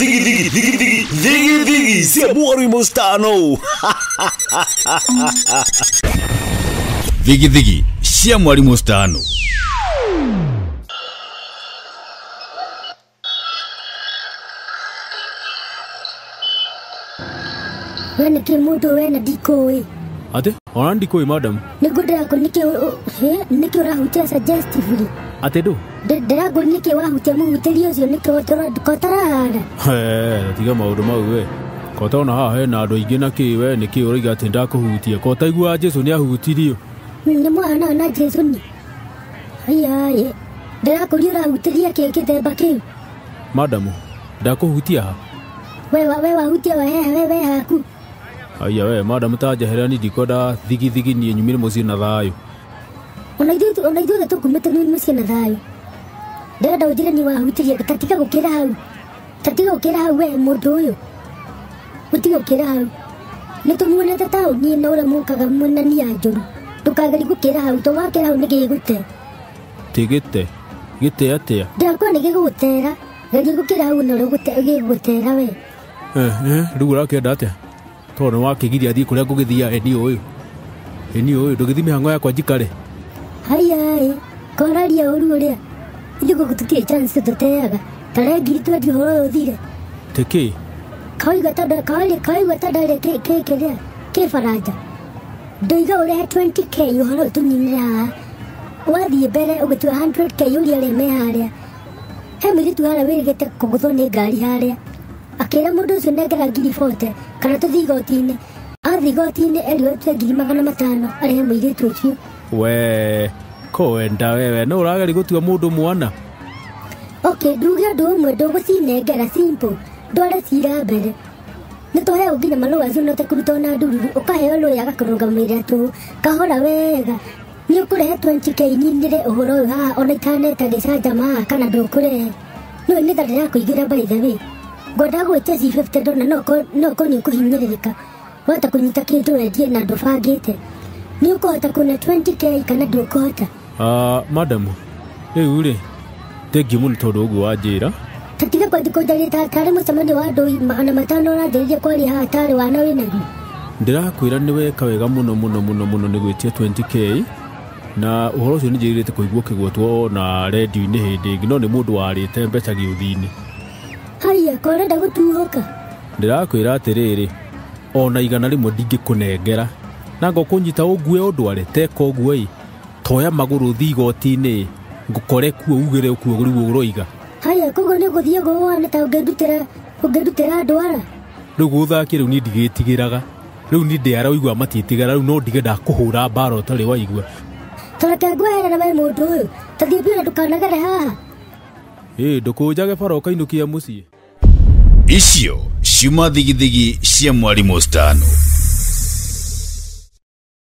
Digi, sia mwalimu stano. Digi, sia mwalimu stano. Wena kimudu wena dikoi. Ate, ona dikoi madam. Nigudra ko niki rahutia suggestively. Ate do. Dera go niki wahutia mu utelio sio niki kotara. Tiga maundu mau we. Kota ona haha hena andu aingi na kiwe niki uriga ati ndakuhutia. Kota igua Jesu ni ahutirio. Ni mwana na Jesu ni. Ai. Dera ko ri rahutiria keke themba kiu. Madam, ndakuhutia ha. Wewe hutia wewe haku. Aya we madam ta jaherani dikoda digi ni nyumire muci na thayo. Ona ithuothe tukumite ni muci na thayo. Ndenda ujire ni wahutirie tatiga gukira hau we mundu uyu. Utiga gukira hau. Nitumuonete tauni na ura mukaga munani ajuru. Ndukageri gukira hau to wakira hau nigigute. Tigite. Gite atia. Ndakwa nigigutera. Gari gukira hau na gutera we. Riu urakenda atia? Tono wakigiria thii kuria ngugithia eni uyu ndugithi mihango yakwa njikare. Hai koraria uru uria ithuko gutukie chance tuteaga tarengiri twendi horo uthire tiki kaiga tada ke faraja ndoiga uria 20k horo tuninira wathie mbere ugutua 100k uria le meharia he miritu hara wirigite kugutho ni ngari haria akira mundu ucio negera ngiri 40 kana tuthi igoti-ini athi igoti-ini eriwe twe ngiri 500 arihe muiritu ucio we koenda wewe no urageri gutua mundu mwana. Okay, nduge ndu umwe ndugucinengera simple ndware cira mbere nituhe nginya marũa acio no tekuruta na ndururu ukaheo rũya gakurũgamĩrĩra tu kahora wega ni ukurehe 20k nyinire uhoro uyu haha ona itaneta gĩcanjama kana ndũkũrehe no nĩ tharĩ ya kũigĩra by the way ngwenda gwĩtia $50 no ko nĩ ũkũhinyĩrĩrĩka wata kũnyita kĩndũ wendie na ndũbangĩte ni ũkũhota kuona 20k kana ndũkũhota. Madam rĩu rĩ thengi mũno tondũ ũguo wanjĩra tatiga kwathi kũnjarĩta tarĩ mũcemanio wa andũ 500 ũranjĩrĩria kwaria haha tarĩ wana wĩnaguo. Ndĩrakwĩra nĩ weka wega mũno nĩ gwĩtia 20k na ũhoro ũcio nĩnjĩrĩrĩte kũigua kĩgwetwo na redio-inĩ hĩndĩ ĩngĩ no nĩ mũndũ warĩte mbeca gĩũthi-inĩ. Haya korenda gũtuhoka. Ndĩrakwĩra atĩrĩrĩ ona igana rĩmwe ndingĩkũnengera na ngũkũnyita ũngue ũndware teka ũguo ĩ toya magũrũ thi igoti-inĩ ngũkore kuo ugĩre kuo rĩu ũroiga. Haya koguo nĩ gũthiĩ gũwana ta ũngĩndutĩra ndwara. Rĩu gũthakia rĩu niĩ ndigĩtigĩraga rĩu niĩ ndĩara ũigua matiĩtigĩra rĩu no ndige ndakũhũra mbara ũtarĩ waigua. Tũreke ngweherera we mũndũ ũyũ tathiĩ mbere ndũkanagere haha. Ndũkũnjage bara ũkainũkia mũciĩ. Icio ciuma thigithigi cia mwalimu Stano.